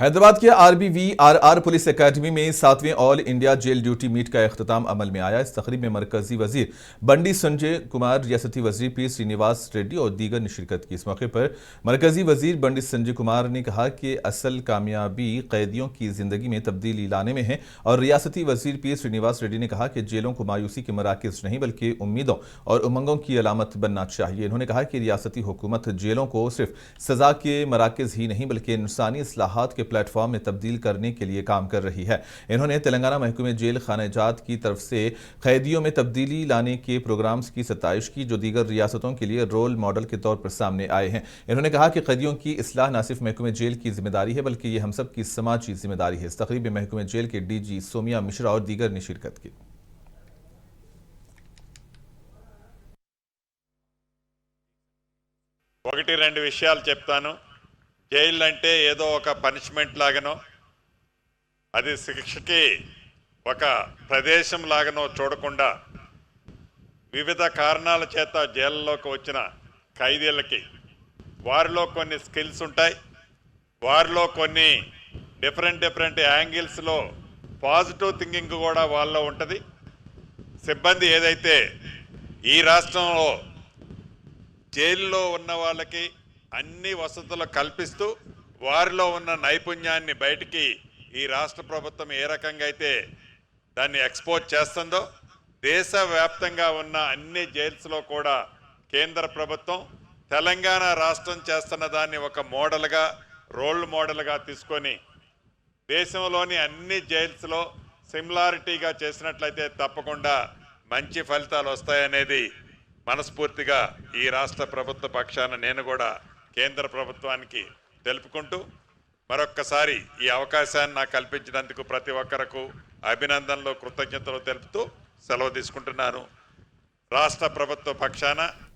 हैदराबाद के RBVRR police academy में 7वें all India jail duty meet का अख्ताम अमल में आया। इस तकरीब में मरकजी वजीर बंडी संजय कुमार, रियासती वजीर पी श्रीनिवास रेड्डी और दीगर ने शिरकत की। इस मौके पर मरकजी वजीर बंडी संजय कुमार ने कहा कि असल कामयाबी कैदियों की जिंदगी में तब्दीली लाने में है और रियासती वजीर पी श्रीनिवास रेड्डी ने कहा कि जेलों को मायूसी के मराकज़ नहीं बल्कि उम्मीदों और उमंगों की अलामत बनना चाहिए। इन्होंने कहा कि रियासती हुकूमत जेलों को सिर्फ सजा के मराकज़ ही नहीं बल्कि इंसानी इस्लाहात के प्लेटफॉर्म में तब्दील करने के लिए काम कर रही है। इन्होंने तेलंगाना महकमे जेल खानाजात की तरफ से कैदियों में तब्दीली लाने के प्रोग्राम्स की सताइश की जो दीगर रियासतों के लिए रोल मॉडल के तौर पर सामने आए हैं। इन्होंने कहा कि कैदियों की इस्लाह न सिर्फ महकमे जेल की जिम्मेदारी है बल्कि ये हम सब की समाजी जिम्मेदारी है। इस तकरीब में महकमे जेल के DG सोमिया मिश्रा और दीगर ने शिरकत की। ఒకటి రెండు విషయాలు చెప్తాను. జైలు అంటే ఏదో ఒక పనిష్మెంట్ లాగానో అది శిక్షకి ఒక ప్రదేశం లాగానో చూడకుండా వివిధ కారణాల చేత జైల్లోకి వచ్చిన ఖైదీలకి వారిలో కొన్ని స్కిల్స్ ఉంటాయి, వారిలో కొన్ని డిఫరెంట్ యాంగిల్స్లో పాజిటివ్ థింకింగ్ కూడా వాళ్ళలో ఉంటుంది. సిబ్బంది ఏదైతే ఈ రాష్ట్రంలో జైల్లో ఉన్న వాళ్ళకి అన్ని వసతులు కల్పిస్తూ వారిలో ఉన్న నైపుణ్యాన్ని బయటికి ఈ రాష్ట్ర ప్రభుత్వం ఏ రకంగా అయితే దాన్ని ఎక్స్పోజ్ చేస్తుందో దేశవ్యాప్తంగా ఉన్న అన్ని జైల్స్లో కూడా కేంద్ర ప్రభుత్వం తెలంగాణ రాష్ట్రం చేస్తున్న దాన్ని ఒక మోడల్గా రోల్ మోడల్గా తీసుకొని దేశంలోని అన్ని జైల్స్లో సిమిలారిటీగా చేసినట్లయితే తప్పకుండా మంచి ఫలితాలు వస్తాయనేది మనస్ఫూర్తిగా ఈ రాష్ట్ర ప్రభుత్వ పక్షాన నేను కూడా కేంద్ర ప్రభుత్వానికి తెలుపుకుంటూ మరొక్కసారి ఈ అవకాశాన్ని నాకు కల్పించినందుకు ప్రతి ఒక్కరకు అభినందనలు, కృతజ్ఞతలు తెలుపుతూ సెలవు తీసుకుంటున్నాను. రాష్ట్ర ప్రభుత్వ పక్షాన